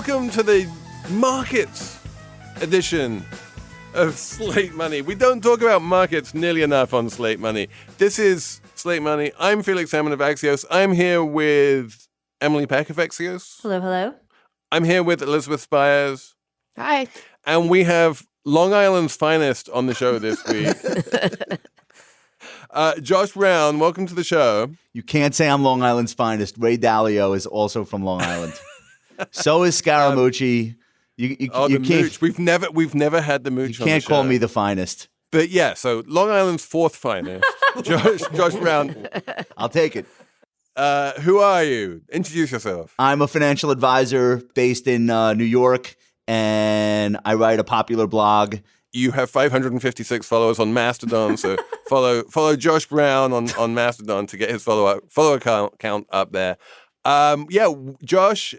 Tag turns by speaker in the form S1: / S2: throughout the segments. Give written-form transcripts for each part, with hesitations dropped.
S1: Welcome to the markets edition of Slate Money. We don't talk about markets nearly enough on Slate Money. This is Slate Money. I'm Felix Salmon of Axios. I'm here with Emily Peck of Axios.
S2: Hello, hello.
S1: I'm here with Elizabeth Spiers.
S2: Hi.
S1: And we have Long Island's finest on the show this week. Josh Brown, welcome to the show.
S3: You can't say I'm Long Island's finest. Ray Dalio is also from Long Island. So is Scaramucci. You can't.
S1: Mooch. We've never had the mooch.
S3: You can't call me the finest.
S1: But yeah, so Long Island's fourth finest, Josh Brown.
S3: I'll take it.
S1: Who are you? Introduce yourself.
S3: I'm a financial advisor based in New York, and I write a popular blog.
S1: You have 556 followers on Mastodon, so follow Josh Brown on Mastodon to get his follower count up there. Yeah, Josh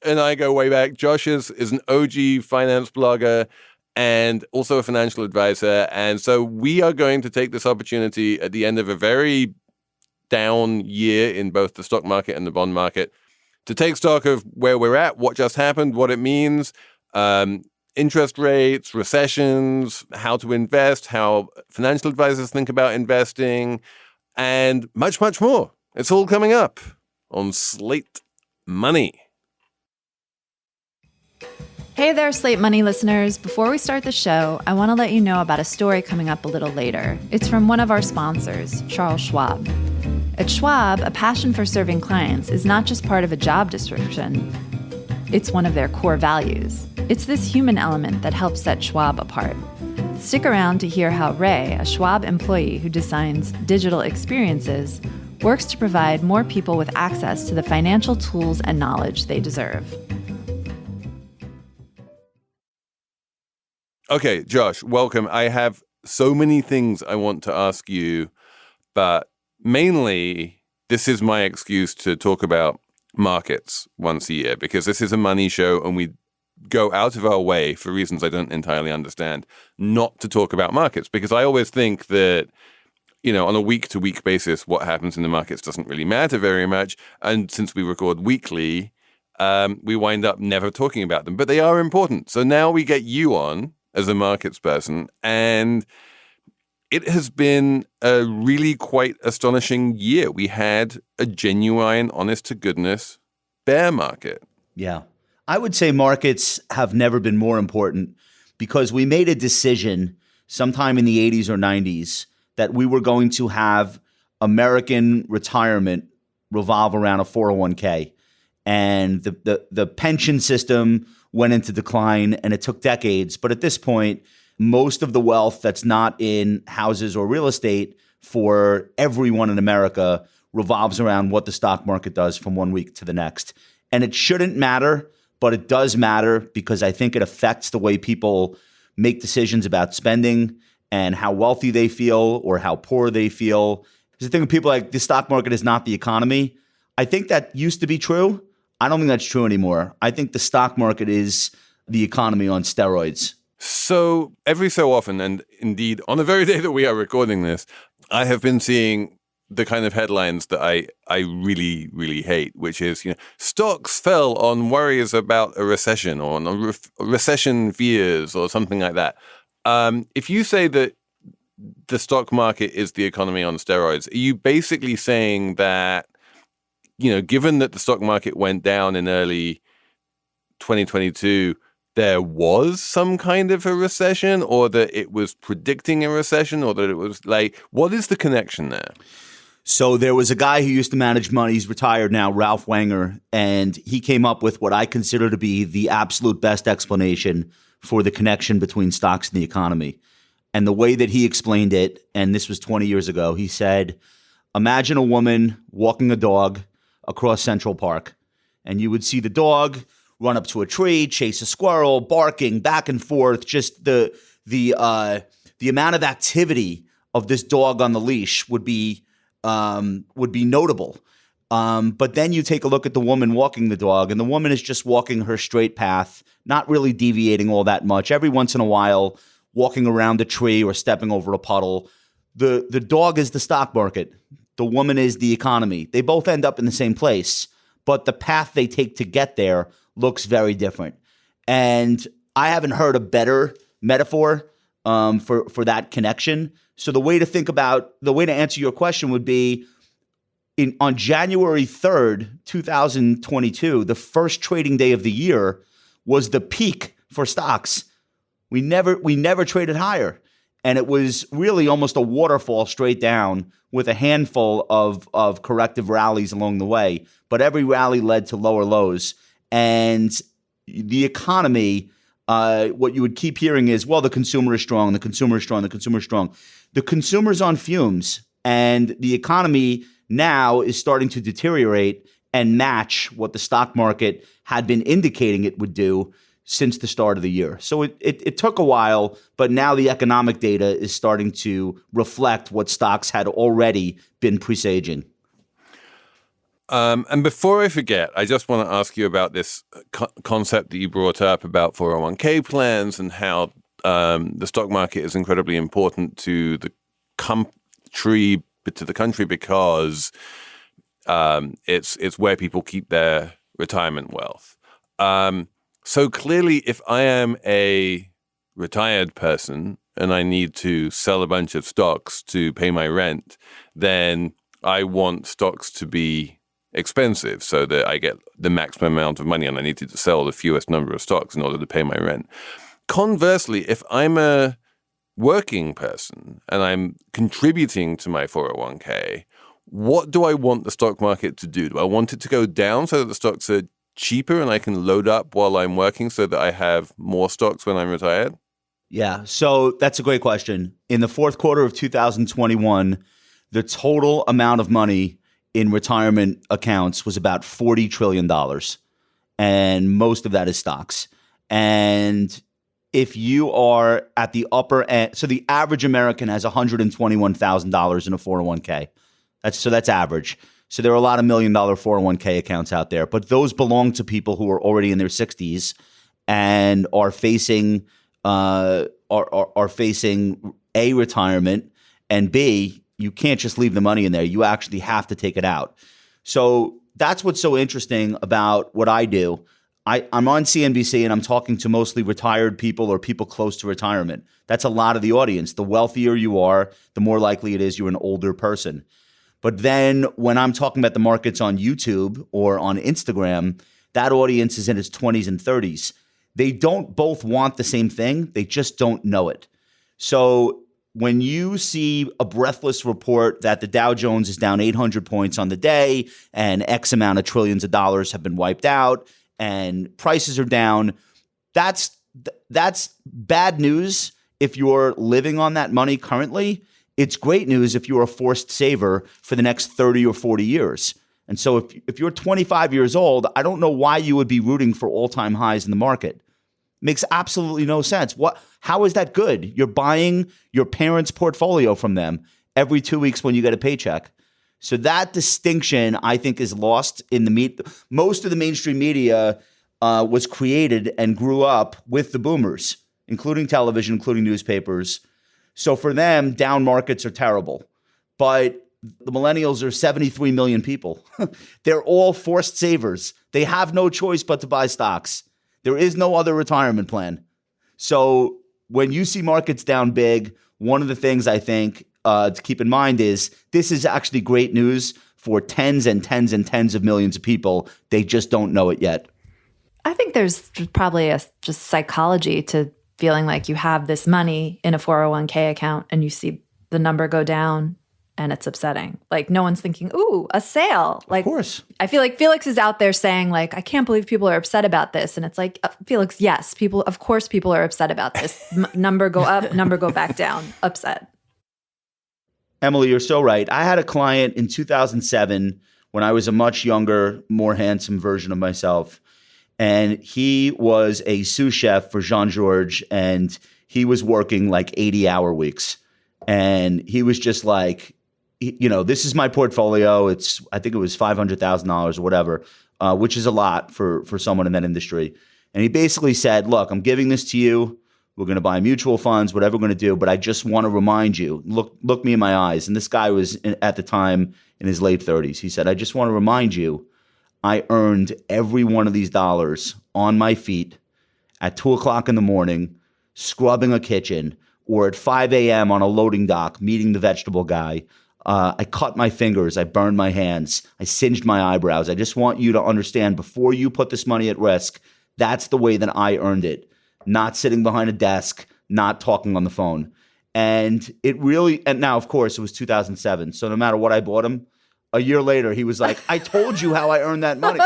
S1: and I go way back. Josh is an OG finance blogger and also a financial advisor. And so we are going to take this opportunity at the end of a very down year in both the stock market and the bond market to take stock of where we're at, what just happened, what it means, interest rates, recessions, how to invest, how financial advisors think about investing, and much, much more. It's all coming up on Slate Money.
S2: Hey there, Slate Money listeners. Before we start the show, I want to let you know about a story coming up a little later. It's from one of our sponsors, Charles Schwab. At Schwab, a passion for serving clients is not just part of a job description. It's one of their core values. It's this human element that helps set Schwab apart. Stick around to hear how Ray, a Schwab employee who designs digital experiences, works to provide more people with access to the financial tools and knowledge they deserve.
S1: Okay, Josh, welcome. I have so many things I want to ask you, but mainly this is my excuse to talk about markets once a year because this is a money show and we go out of our way for reasons I don't entirely understand not to talk about markets because I always think that, on a week-to-week basis, what happens in the markets doesn't really matter very much. And since we record weekly, we wind up never talking about them, but they are important. So now we get you on as a markets person, and it has been a really quite astonishing year. We had a genuine, honest-to-goodness bear market.
S3: Yeah. I would say markets have never been more important because we made a decision sometime in the 80s or 90s that we were going to have American retirement revolve around a 401k. And the pension system went into decline and it took decades. But at this point, most of the wealth that's not in houses or real estate for everyone in America revolves around what the stock market does from one week to the next. And it shouldn't matter, but it does matter because I think it affects the way people make decisions about spending and how wealthy they feel or how poor they feel. There's a thing with people like the stock market is not the economy. I think that used to be true. I don't think that's true anymore. I think the stock market is the economy on steroids.
S1: So every so often, and indeed on the very day that we are recording this, I have been seeing the kind of headlines that I really, really hate, which is, stocks fell on worries about a recession or on recession fears or something like that. If you say that the stock market is the economy on steroids, are you basically saying that, given that the stock market went down in early 2022, there was some kind of a recession or that it was predicting a recession or that it was what is the connection there?
S3: So there was a guy who used to manage money. He's retired now, Ralph Wenger, and he came up with what I consider to be the absolute best explanation for the connection between stocks and the economy. And the way that he explained it, and this was 20 years ago, he said, imagine a woman walking a dog across Central Park, and you would see the dog run up to a tree, chase a squirrel, barking back and forth. Just the amount of activity of this dog on the leash would be notable. But then you take a look at the woman walking the dog, and the woman is just walking her straight path, not really deviating all that much. Every once in a while, walking around a tree or stepping over a puddle. The dog is the stock market. The woman is the economy. They both end up in the same place, but the path they take to get there looks very different. And I haven't heard a better metaphor for that connection. So the way to answer your question would be on January 3rd, 2022, the first trading day of the year was the peak for stocks. We never traded higher. And it was really almost a waterfall straight down with a handful of corrective rallies along the way. But every rally led to lower lows. And the economy, what you would keep hearing is, well, the consumer is strong, the consumer is strong, the consumer is strong. The consumer's on fumes, and the economy now is starting to deteriorate and match what the stock market had been indicating it would do since the start of the year. So it took a while, but now the economic data is starting to reflect what stocks had already been presaging.
S1: And before I forget, I just want to ask you about this concept that you brought up about 401k plans and how the stock market is incredibly important to the country because it's where people keep their retirement wealth. So clearly, if I am a retired person and I need to sell a bunch of stocks to pay my rent, then I want stocks to be expensive so that I get the maximum amount of money and I need to sell the fewest number of stocks in order to pay my rent. Conversely, if I'm a working person and I'm contributing to my 401k, what do I want the stock market to do? Do I want it to go down so that the stocks are cheaper and I can load up while I'm working so that I have more stocks when I'm retired?
S3: Yeah, so that's a great question. In the fourth quarter of 2021, the total amount of money in retirement accounts was about $40 trillion. And most of that is stocks. And if you are at the upper end, so the average American has $121,000 in a 401k. That's average. So there are a lot of $1 million 401k accounts out there, but those belong to people who are already in their 60s and are facing A, retirement, and B, you can't just leave the money in there. You actually have to take it out. So that's what's so interesting about what I do. I'm on CNBC and I'm talking to mostly retired people or people close to retirement. That's a lot of the audience. The wealthier you are, the more likely it is you're an older person. But then when I'm talking about the markets on YouTube or on Instagram, that audience is in its 20s and 30s. They don't both want the same thing. They just don't know it. So when you see a breathless report that the Dow Jones is down 800 points on the day and X amount of trillions of dollars have been wiped out and prices are down, that's bad news if you're living on that money currently. It's great news if you're a forced saver for the next 30 or 40 years. And so if you're 25 years old, I don't know why you would be rooting for all-time highs in the market. Makes absolutely no sense. How is that good? You're buying your parents' portfolio from them every 2 weeks when you get a paycheck. So that distinction, I think, is lost in the most of the mainstream media was created and grew up with the boomers, including television, including newspapers. So for them, down markets are terrible. But the millennials are 73 million people. They're all forced savers. They have no choice but to buy stocks. There is no other retirement plan. So when you see markets down big, one of the things I think to keep in mind is this is actually great news for tens and tens and tens of millions of people. They just don't know it yet.
S2: I think there's probably just psychology to feeling like you have this money in a 401k account and you see the number go down and it's upsetting. Like no one's thinking, ooh, a sale. Like,
S3: of course.
S2: I feel like Felix is out there saying like, I can't believe people are upset about this. And it's like, Felix, yes, of course people are upset about this. Number go up, number go back down, upset.
S3: Emily, you're so right. I had a client in 2007 when I was a much younger, more handsome version of myself. And he was a sous chef for Jean-Georges, and he was working like 80-hour weeks. And he was just like, this is my portfolio. I think it was $500,000 or whatever, which is a lot for someone in that industry. And he basically said, look, I'm giving this to you. We're going to buy mutual funds, whatever we're going to do. But I just want to remind you, look me in my eyes. And this guy was at the time in his late 30s. He said, I just want to remind you, I earned every one of these dollars on my feet at 2 o'clock in the morning, scrubbing a kitchen, or at 5 a.m. on a loading dock, meeting the vegetable guy. I cut my fingers. I burned my hands. I singed my eyebrows. I just want you to understand, before you put this money at risk, that's the way that I earned it. Not sitting behind a desk, not talking on the phone. And it really, and now, of course, it was 2007. So no matter what I bought him, a year later, he was like, I told you how I earned that money.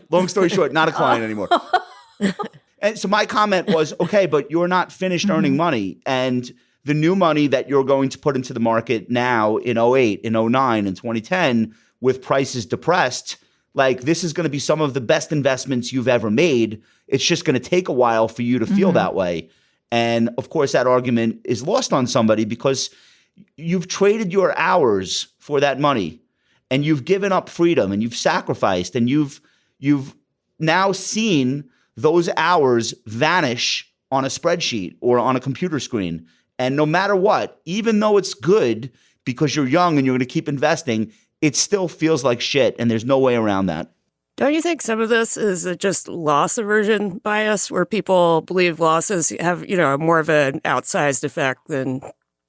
S3: Long story short, not a client anymore. And so my comment was, okay, but you're not finished earning money. And the new money that you're going to put into the market now in 08, in 09, in 2010, with prices depressed, like, this is going to be some of the best investments you've ever made. It's just going to take a while for you to feel that way. And of course, that argument is lost on somebody because you've traded your hours for that money, and you've given up freedom, and you've sacrificed, and you've now seen those hours vanish on a spreadsheet or on a computer screen. And no matter what, even though it's good because you're young and you're going to keep investing, it still feels like shit, and there's no way around that.
S4: Don't you think some of this is just loss aversion bias, where people believe losses have, more of an outsized effect than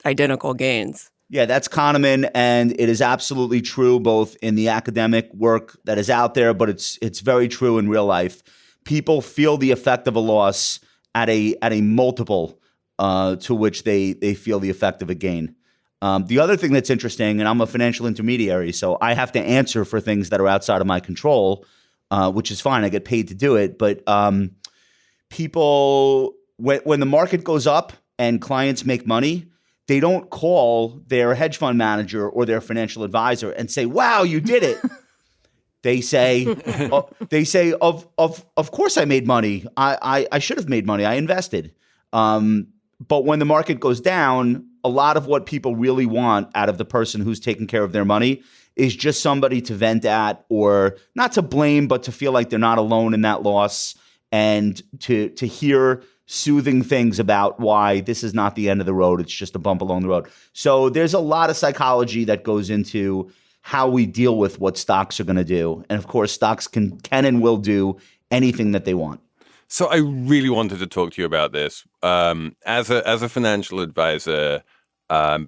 S4: identical gains?
S3: Yeah, that's Kahneman, and it is absolutely true both in the academic work that is out there, but it's very true in real life. People feel the effect of a loss at a multiple to which they feel the effect of a gain. The other thing that's interesting, and I'm a financial intermediary, so I have to answer for things that are outside of my control, which is fine. I get paid to do it. But people, when the market goes up and clients make money, they don't call their hedge fund manager or their financial advisor and say, "Wow, you did it." They say, of course I made money. I should have made money. I invested. But when the market goes down, a lot of what people really want out of the person who's taking care of their money is just somebody to vent at, or not to blame, but to feel like they're not alone in that loss, and to hear soothing things about why this is not the end of the road. It's just a bump along the road. So there's a lot of psychology that goes into how we deal with what stocks are going to do. And of course, stocks can and will do anything that they want.
S1: So I really wanted to talk to you about this. As a financial advisor,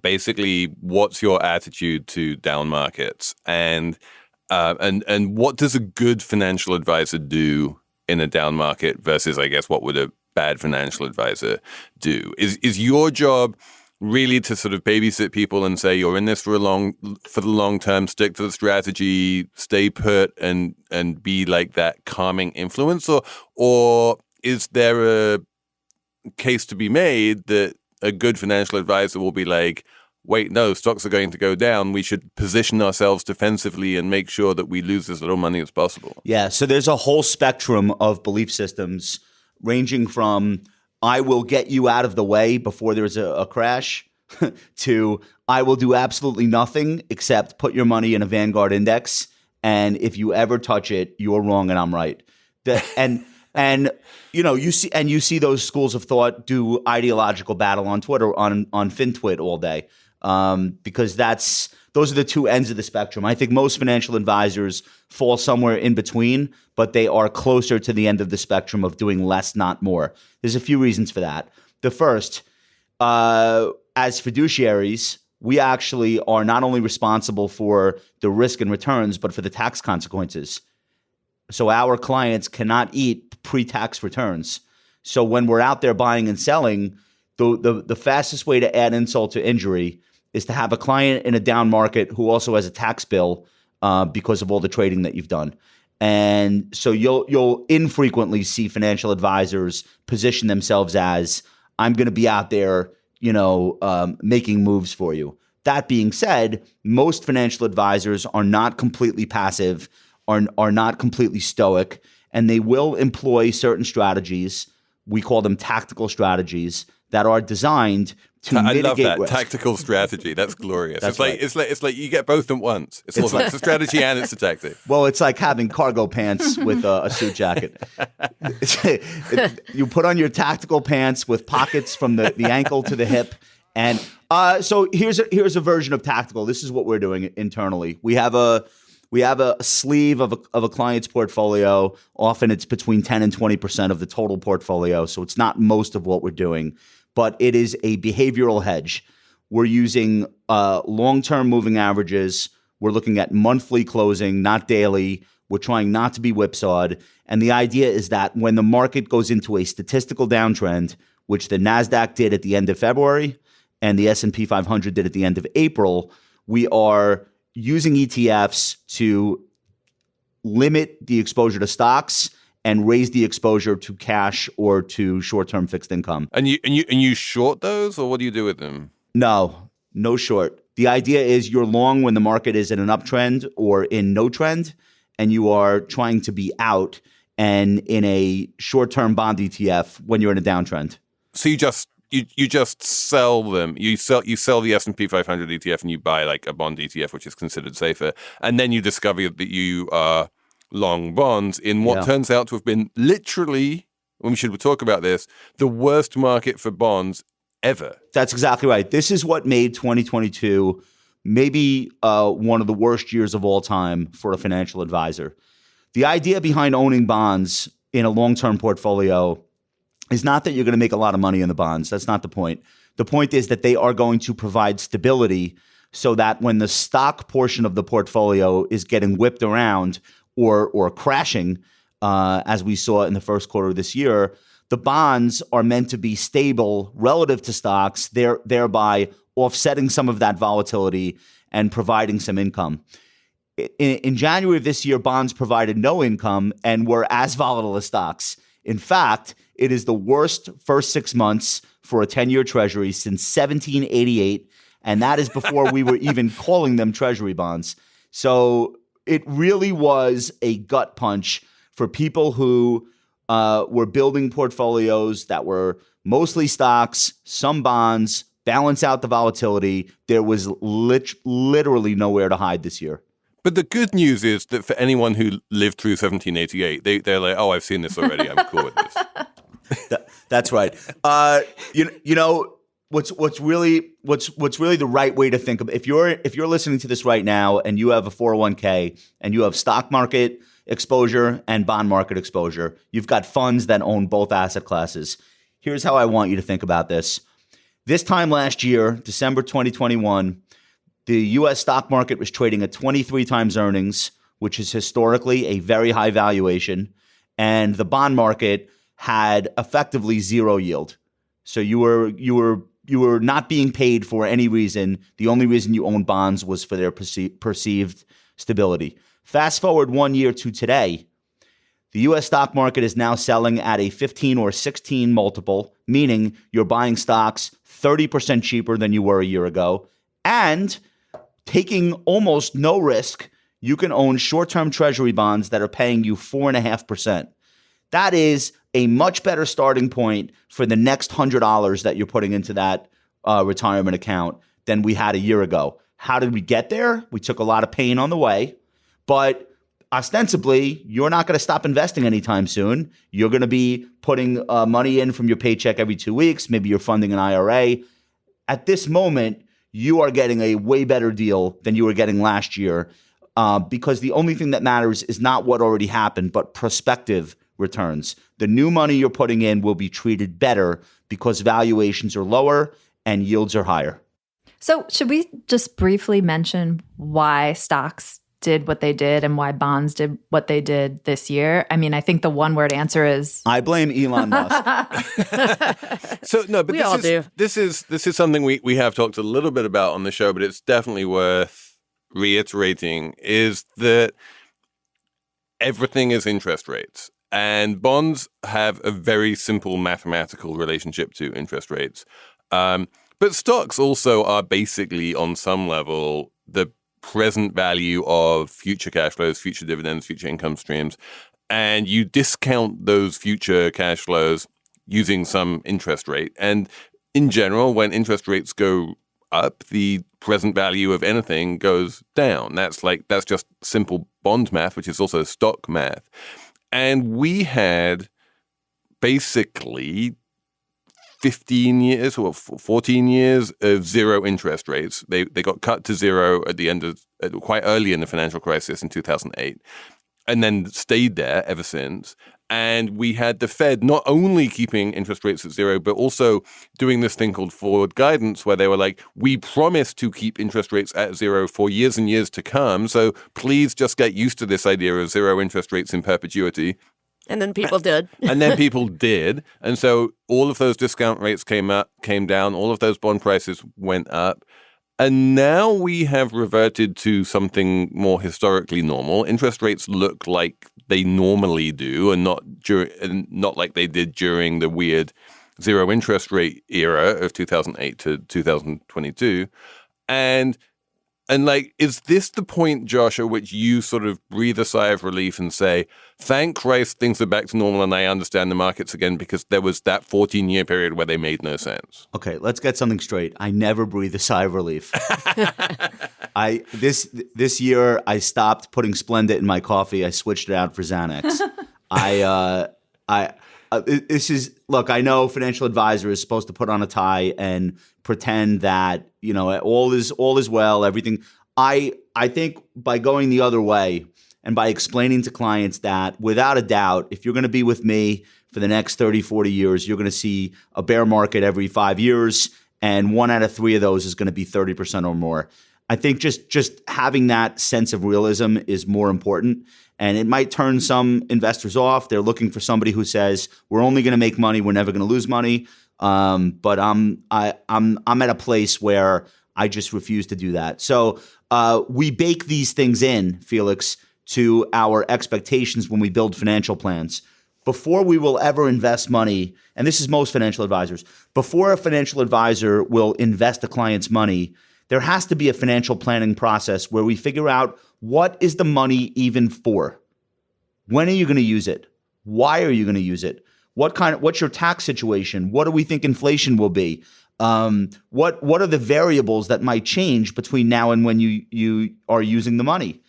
S1: basically, what's your attitude to down markets, and what does a good financial advisor do in a down market versus, I guess, what would a bad financial advisor do? Is your job really to sort of babysit people and say, you're in this for the long term, stick to the strategy, stay put, and be like that calming influence? Or is there a case to be made that a good financial advisor will be like, wait, no, stocks are going to go down. We should position ourselves defensively and make sure that we lose as little money as possible? Yeah.
S3: So there's a whole spectrum of belief systems ranging from I will get you out of the way before there's a crash to I will do absolutely nothing except put your money in a Vanguard index. And if you ever touch it, you're wrong and I'm right. You see those schools of thought do ideological battle on Twitter, on FinTwit all day, because those are the two ends of the spectrum. I think most financial advisors fall somewhere in between, but they are closer to the end of the spectrum of doing less, not more. There's a few reasons for that. The first, as fiduciaries, we actually are not only responsible for the risk and returns, but for the tax consequences. So our clients cannot eat pre-tax returns. So when we're out there buying and selling, the fastest way to add insult to injury is to have a client in a down market who also has a tax bill because of all the trading that you've done. And so you'll infrequently see financial advisors position themselves as, I'm going to be out there, making moves for you. That being said, most financial advisors are not completely passive, are not completely stoic, and they will employ certain strategies. We call them tactical strategies that are designed to mitigate
S1: love that
S3: risk.
S1: Tactical strategy. That's glorious.
S3: That's
S1: it's like you get both at once. It's a strategy and it's a tactic.
S3: Well, it's like having cargo pants with a suit jacket. You put on your tactical pants with pockets from the ankle to the hip. And so here's a version of tactical. This is what we're doing internally. We have a We have a sleeve of a client's portfolio. Often it's between 10 and 20% of the total portfolio. So it's not most of what we're doing, but it is a behavioral hedge. We're using long-term moving averages. We're looking at monthly closing, not daily. We're trying not to be whipsawed. And the idea is that when the market goes into a statistical downtrend, which the NASDAQ did at the end of February and the S&P 500 did at the end of April, we are using ETFs to limit the exposure to stocks and raise the exposure to cash or to short-term fixed income.
S1: And you short those, or what do you do with them?
S3: No short. The idea is you're long when the market is in an uptrend or in no trend, and you are trying to be out and in a short-term bond ETF when you're in a downtrend.
S1: So you just sell them. You sell the S&P 500 ETF and you buy like a bond ETF, which is considered safer. And then you discover that you are long bonds in what turns out to have been literally, when we should talk about this, the worst market for bonds ever.
S3: That's exactly right. This is what made 2022 maybe one of the worst years of all time for a financial advisor. The idea behind owning bonds in a long-term portfolio is not that you're going to make a lot of money in the bonds. That's not the point. The point is that they are going to provide stability so that when the stock portion of the portfolio is getting whipped around or crashing, as we saw in the first quarter of this year, the bonds are meant to be stable relative to stocks, thereby offsetting some of that volatility and providing some income. In January of this year, bonds provided no income and were as volatile as stocks. In fact, it is the worst first 6 months for a 10-year treasury since 1788, and that is before we were even calling them treasury bonds. So it really was a gut punch for people who were building portfolios that were mostly stocks, some bonds, balance out the volatility. There was literally nowhere to hide this year.
S1: But the good news is that for anyone who lived through 1788, they're like, oh, I've seen this already. I'm cool with this.
S3: That's right. You know what's really the right way to think of if you're listening to this right now and you have a 401k and you have stock market exposure and bond market exposure, you've got funds that own both asset classes. Here's how I want you to think about this. This time last year, December 2021, the U.S. stock market was trading at 23 times earnings, which is historically a very high valuation, and the bond market had effectively zero yield. So you were not being paid for any reason. The only reason you owned bonds was for their perceived stability. Fast forward 1 year to today, the U.S. stock market is now selling at a 15 or 16 multiple, meaning you're buying stocks 30% cheaper than you were a year ago, and taking almost no risk, you can own short-term treasury bonds that are paying you 4.5%. That is a much better starting point for the next $100 that you're putting into that retirement account than we had a year ago. How did we get there? We took a lot of pain on the way, but ostensibly, you're not going to stop investing anytime soon. You're going to be putting money in from your paycheck every 2 weeks. Maybe you're funding an IRA. At this moment, you are getting a way better deal than you were getting last year because the only thing that matters is not what already happened, but prospective returns. The new money you're putting in will be treated better because valuations are lower and yields are higher.
S2: So should we just briefly mention why stocks did what they did and why bonds did what they did this year? I mean, I think the one-word answer is
S3: I blame Elon Musk.
S1: So no, but this is something we have talked a little bit about on the show, but it's definitely worth reiterating, is that everything is interest rates. And bonds have a very simple mathematical relationship to interest rates. But stocks also are basically, on some level, the present value of future cash flows, future dividends, future income streams. And you discount those future cash flows using some interest rate. And in general, when interest rates go up, the present value of anything goes down. That's just simple bond math, which is also stock math. And we had basically 15 years or 14 years of zero interest rates. They got cut to zero at the end of quite early in the financial crisis in 2008, and then stayed there ever since. And we had the Fed not only keeping interest rates at zero, but also doing this thing called forward guidance, where they were like, we promise to keep interest rates at zero for years and years to come. So please just get used to this idea of zero interest rates in perpetuity.
S4: And then people did.
S1: And then people did. And so all of those discount rates came down. All of those bond prices went up. And now we have reverted to something more historically normal. Interest rates look like they normally do, and not like they did during the weird zero interest rate era of 2008 to 2022. And like, is this the point, Josh, at which you sort of breathe a sigh of relief and say, thank Christ things are back to normal and I understand the markets again, because there was that 14-year period where they made no sense?
S3: Okay, let's get something straight. I never breathe a sigh of relief. This year I stopped putting Splenda in my coffee. I switched it out for Xanax. Look, I know financial advisor is supposed to put on a tie and pretend that, you know, all is well, everything. I think by going the other way and by explaining to clients that without a doubt, if you're going to be with me for the next 30, 40 years, you're going to see a bear market every 5 years, and 1 out of 3 of those is going to be 30% or more. I think just having that sense of realism is more important. And it might turn some investors off. They're looking for somebody who says, we're only going to make money, we're never going to lose money. But I'm at a place where I just refuse to do that. So we bake these things in, Felix, to our expectations when we build financial plans. Before we will ever invest money, and this is most financial advisors, before a financial advisor will invest a client's money, there has to be a financial planning process where we figure out, what is the money even for? When are you going to use it? Why are you going to use it? What's your tax situation? What do we think inflation will be? What are the variables that might change between now and when you are using the money?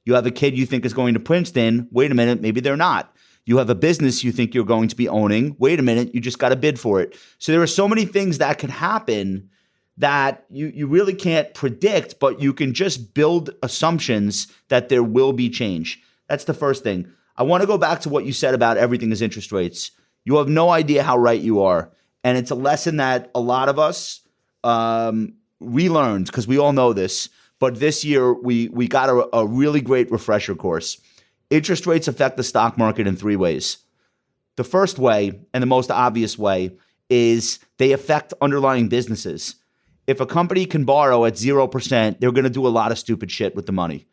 S3: You have a kid you think is going to Princeton. Wait a minute, maybe they're not. You have a business you think you're going to be owning. Wait a minute, you just got to bid for it. So there are so many things that could happen that you really can't predict, but you can just build assumptions that there will be change. That's the first thing. I want to go back to what you said about everything is interest rates. You have no idea how right you are. And it's a lesson that a lot of us relearned, because we all know this. But this year, we got a really great refresher course. Interest rates affect the stock market in 3 ways. The first way, and the most obvious way, is they affect underlying businesses. If a company can borrow at 0%, they're going to do a lot of stupid shit with the money.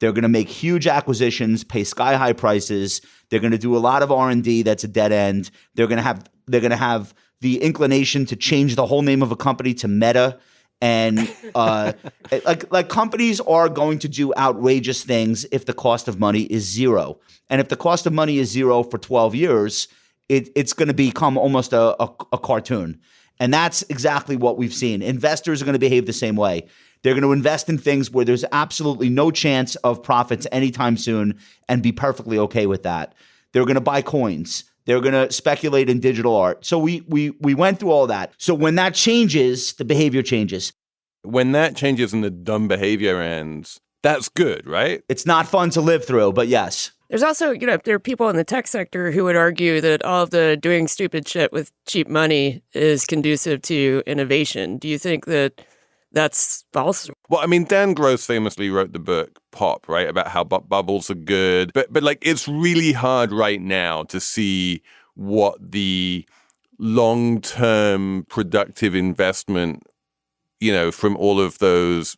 S3: They're going to make huge acquisitions, pay sky-high prices. They're going to do a lot of R&D that's a dead end. They're going to have the inclination to change the whole name of a company to Meta. And like companies are going to do outrageous things if the cost of money is 0. And if the cost of money is 0 for 12 years, it's going to become almost a cartoon. And that's exactly what we've seen. Investors are going to behave the same way. They're going to invest in things where there's absolutely no chance of profits anytime soon and be perfectly okay with that. They're going to buy coins. They're going to speculate in digital art. So we went through all that. So when that changes, the behavior changes.
S1: When that changes and the dumb behavior ends, that's good, right?
S3: It's not fun to live through, but yes.
S4: There's also, there are people in the tech sector who would argue that all of the doing stupid shit with cheap money is conducive to innovation. Do you think that that's false?
S1: Well, I mean, Dan Gross famously wrote the book Pop, right, about how bubbles are good. But like, it's really hard right now to see what the long-term productive investment, from all of those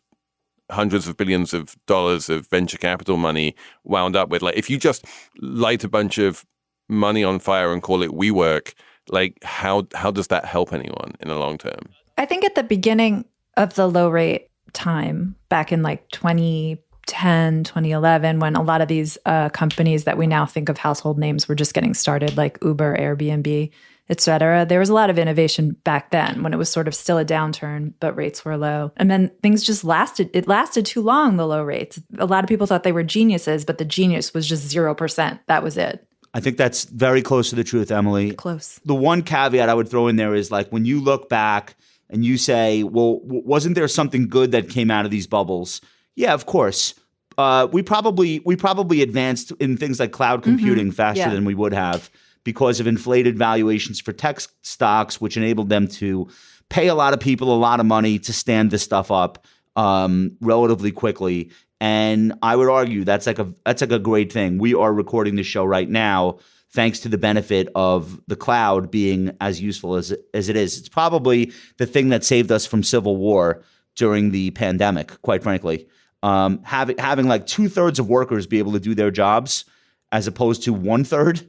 S1: hundreds of billions of dollars of venture capital money wound up with. Like, if you just light a bunch of money on fire and call it WeWork, like how does that help anyone in the long term?
S2: I think at the beginning of the low rate time, back in like 2010, 2011, when a lot of these companies that we now think of household names were just getting started, like Uber, Airbnb, et cetera. There was a lot of innovation back then when it was sort of still a downturn, but rates were low. And then things just lasted. It lasted too long, the low rates. A lot of people thought they were geniuses, but the genius was just 0%. That was it.
S3: I think that's very close to the truth, Emily.
S2: Close.
S3: The one caveat I would throw in there is like when you look back and you say, well, wasn't there something good that came out of these bubbles? Yeah, of course. We probably advanced in things like cloud computing faster than we would have because of inflated valuations for tech stocks, which enabled them to pay a lot of people a lot of money to stand this stuff up relatively quickly. And I would argue that's like a great thing. We are recording this show right now thanks to the benefit of the cloud being as useful as it is. It's probably the thing that saved us from civil war during the pandemic, quite frankly. Having like 2/3 of workers be able to do their jobs as opposed to 1/3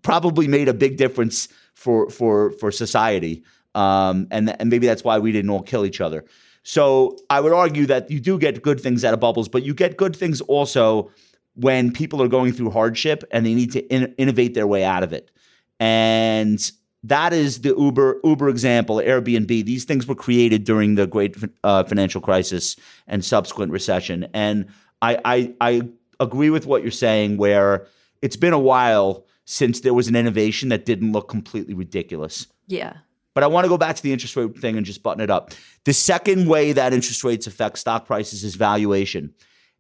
S3: probably made a big difference for society. And maybe that's why we didn't all kill each other. So I would argue that you do get good things out of bubbles, but you get good things also when people are going through hardship and they need to innovate their way out of it. And that is the Uber example, Airbnb. These things were created during the great financial crisis and subsequent recession. And I agree with what you're saying, where it's been a while since there was an innovation that didn't look completely ridiculous.
S2: Yeah.
S3: But I want to go back to the interest rate thing and just button it up. The second way that interest rates affect stock prices is valuation.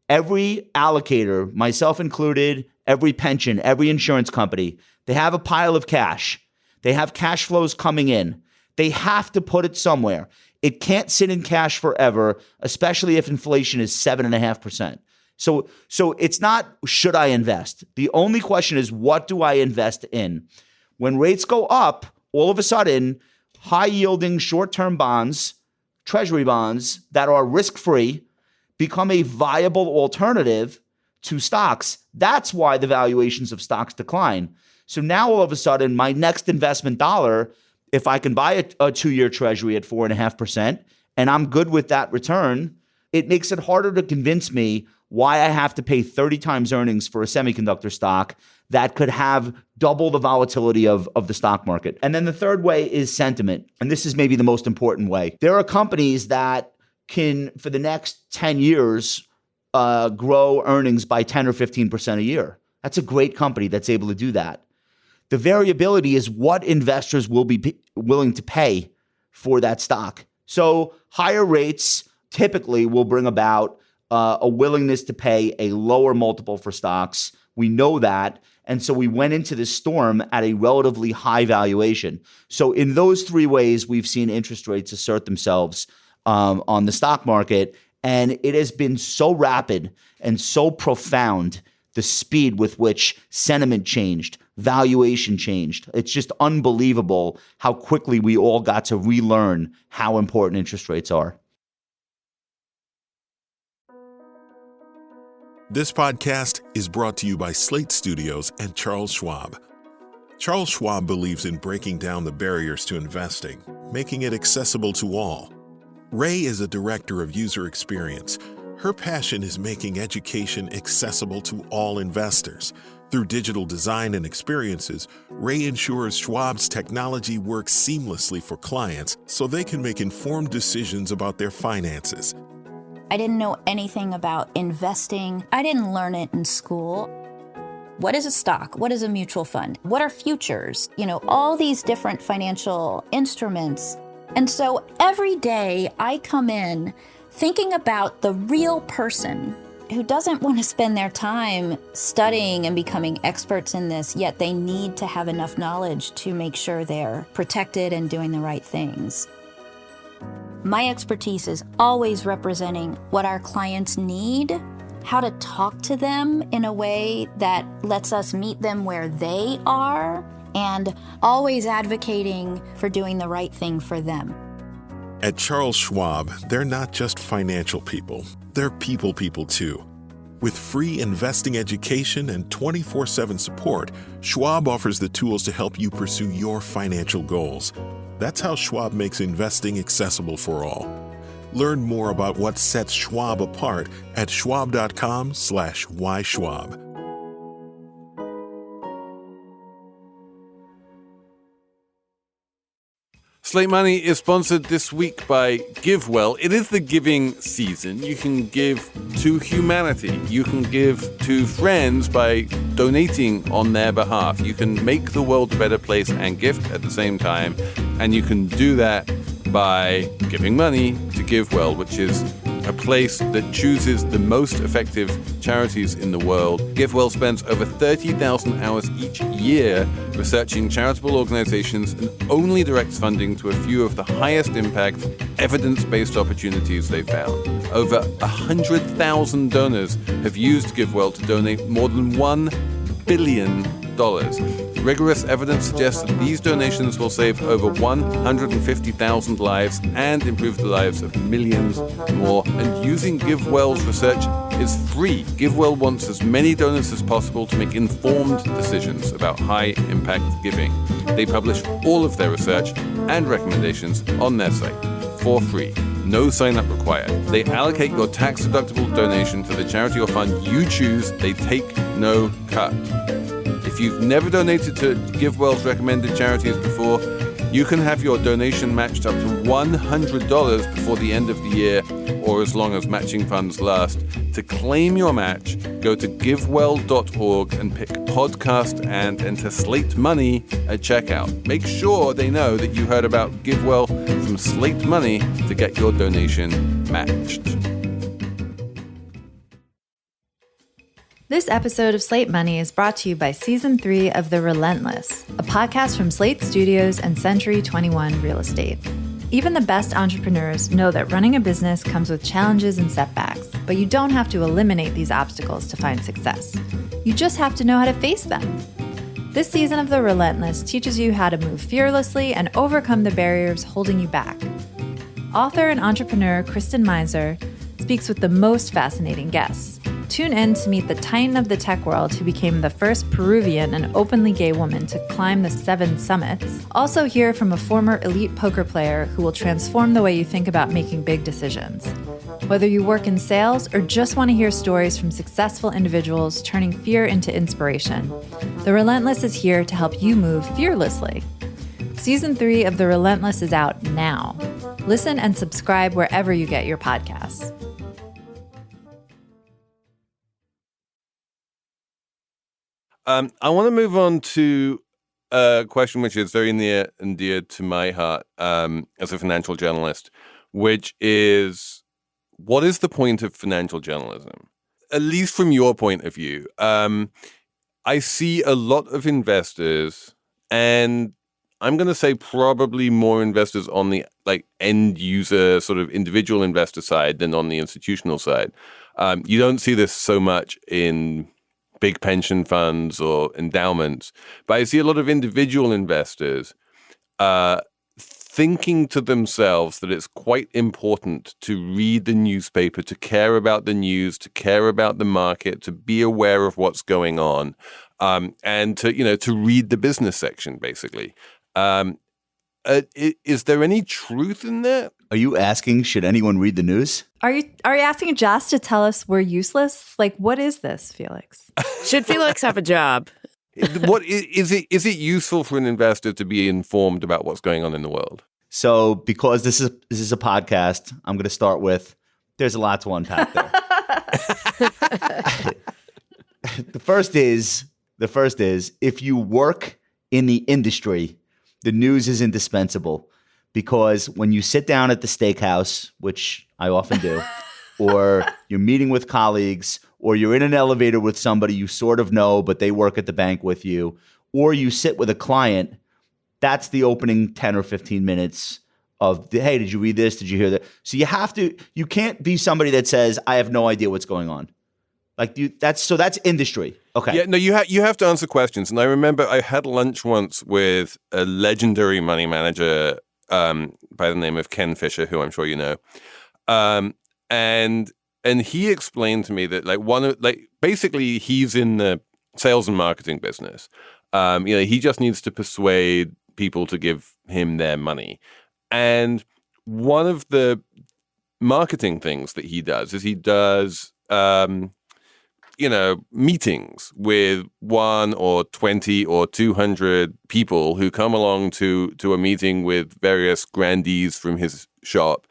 S3: Every allocator, myself included, every pension, every insurance company, they have a pile of cash. They have cash flows coming in. They have to put it somewhere. It can't sit in cash forever, especially if inflation is 7.5%. So it's not, should I invest? The only question is, what do I invest in? When rates go up, all of a sudden, high-yielding short-term bonds, treasury bonds that are risk-free become a viable alternative to stocks. That's why the valuations of stocks decline. So now all of a sudden, my next investment dollar, if I can buy a 2-year treasury at 4.5%, and I'm good with that return, it makes it harder to convince me why I have to pay 30 times earnings for a semiconductor stock that could have double the volatility of the stock market. And then the third way is sentiment. And this is maybe the most important way. There are companies that can, for the next 10 years, grow earnings by 10 or 15% a year. That's a great company that's able to do that. The variability is what investors will be willing to pay for that stock. So higher rates typically will bring about a willingness to pay a lower multiple for stocks. We know that. And so we went into this storm at a relatively high valuation. So in those three ways, we've seen interest rates assert themselves on the stock market. And it has been so rapid and so profound, the speed with which sentiment changed, valuation changed. It's just unbelievable how quickly we all got to relearn how important interest rates are.
S5: This podcast is brought to you by Slate Studios and Charles Schwab. Charles Schwab believes in breaking down the barriers to investing, making it accessible to all. Ray is a director of user experience. Her passion is making education accessible to all investors. Through digital design and experiences, Ray ensures Schwab's technology works seamlessly for clients so they can make informed decisions about their finances.
S6: I didn't know anything about investing. I didn't learn it in school. What is a stock? What is a mutual fund? What are futures? All these different financial instruments. And so every day I come in thinking about the real person who doesn't want to spend their time studying and becoming experts in this, yet they need to have enough knowledge to make sure they're protected and doing the right things. My expertise is always representing what our clients need, how to talk to them in a way that lets us meet them where they are, and always advocating for doing the right thing for them.
S5: At Charles Schwab, they're not just financial people, they're people too. With free investing education and 24/7 support, Schwab offers the tools to help you pursue your financial goals. That's how Schwab makes investing accessible for all. Learn more about what sets Schwab apart at schwab.com/whyschwab.
S1: Slate Money is sponsored this week by GiveWell. It is the giving season. You can give to humanity. You can give to friends by donating on their behalf. You can make the world a better place and gift at the same time. And you can do that by giving money to GiveWell, which is a place that chooses the most effective charities in the world. GiveWell spends over 30,000 hours each year researching charitable organizations and only directs funding to a few of the highest impact, evidence-based opportunities they found. Over 100,000 donors have used GiveWell to donate more than $1 billion. Rigorous evidence suggests that these donations will save over 150,000 lives and improve the lives of millions more. And using GiveWell's research is free. GiveWell wants as many donors as possible to make informed decisions about high-impact giving. They publish all of their research and recommendations on their site for free. No sign-up required. They allocate your tax-deductible donation to the charity or fund you choose. They take no cut. If you've never donated to GiveWell's recommended charities before, you can have your donation matched up to $100 before the end of the year or as long as matching funds last. To claim your match, go to givewell.org and pick podcast and enter Slate Money at checkout. Make sure they know that you heard about GiveWell from Slate Money to get your donation matched.
S2: This episode of Slate Money is brought to you by Season 3 of The Relentless, a podcast from Slate Studios and Century 21 Real Estate. Even the best entrepreneurs know that running a business comes with challenges and setbacks, but you don't have to eliminate these obstacles to find success. You just have to know how to face them. This season of The Relentless teaches you how to move fearlessly and overcome the barriers holding you back. Author and entrepreneur Kristen Meiser speaks with the most fascinating guests. Tune in to meet the titan of the tech world who became the first Peruvian and openly gay woman to climb the 7 summits. Also hear from a former elite poker player who will transform the way you think about making big decisions. Whether you work in sales or just want to hear stories from successful individuals turning fear into inspiration, The Relentless is here to help you move fearlessly. Season 3 of The Relentless is out now. Listen and subscribe wherever you get your podcasts.
S1: I want to move on to a question which is very near and dear to my heart as a financial journalist, which is, what is the point of financial journalism? At least from your point of view. I see a lot of investors, and I'm going to say probably more investors on the end user sort of individual investor side than on the institutional side. You don't see this so much in big pension funds or endowments, but I see a lot of individual investors thinking to themselves that it's quite important to read the newspaper, to care about the news, to care about the market, to be aware of what's going on, and to read the business section, basically. Is there any truth in that?
S3: Are you asking, should anyone read the news?
S2: Are you asking Josh to tell us we're useless? What is this, Felix?
S4: Should Felix have a job?
S1: What is it useful for an investor to be informed about what's going on in the world?
S3: So, because this is a podcast, I'm going to start with, there's a lot to unpack there. The first is, if you work in the industry, the news is indispensable, because when you sit down at the steakhouse, which I often do, or you're meeting with colleagues, or you're in an elevator with somebody you sort of know, but they work at the bank with you, or you sit with a client, that's the opening 10 or 15 minutes of, hey, did you read this? Did you hear that? So you can't be somebody that says, I have no idea what's going on. That's industry. Okay.
S1: Yeah, no, you have to answer questions. And I remember I had lunch once with a legendary money manager by the name of Ken Fisher, who I'm sure you know. And he explained to me that basically he's in the sales and marketing business. He just needs to persuade people to give him their money. And one of the marketing things that he does is meetings with 1 or 20 or 200 people who come along to a meeting with various grandees from his shop,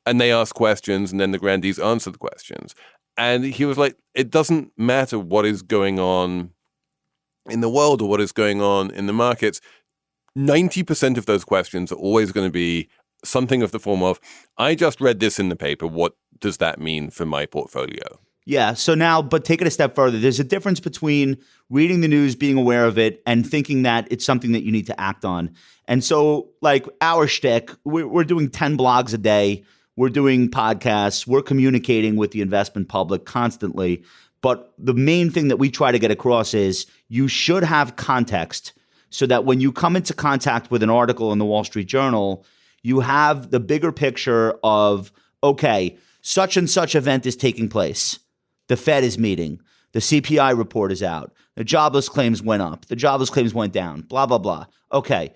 S1: and they ask questions, and then the grandees answer the questions. And he was like, it doesn't matter what is going on in the world or what is going on in the markets. 90% of those questions are always going to be something of the form of, I just read this in the paper. What does that mean for my portfolio?
S3: Yeah. So now, but take it a step further. There's a difference between reading the news, being aware of it, and thinking that it's something that you need to act on. And so, like our shtick, we're doing 10 blogs a day. We're doing podcasts. We're communicating with the investment public constantly. But the main thing that we try to get across is you should have context so that when you come into contact with an article in the Wall Street Journal, you have the bigger picture of, okay, such and such event is taking place. The Fed is meeting. The CPI report is out. The jobless claims went up. The jobless claims went down, blah, blah, blah. Okay,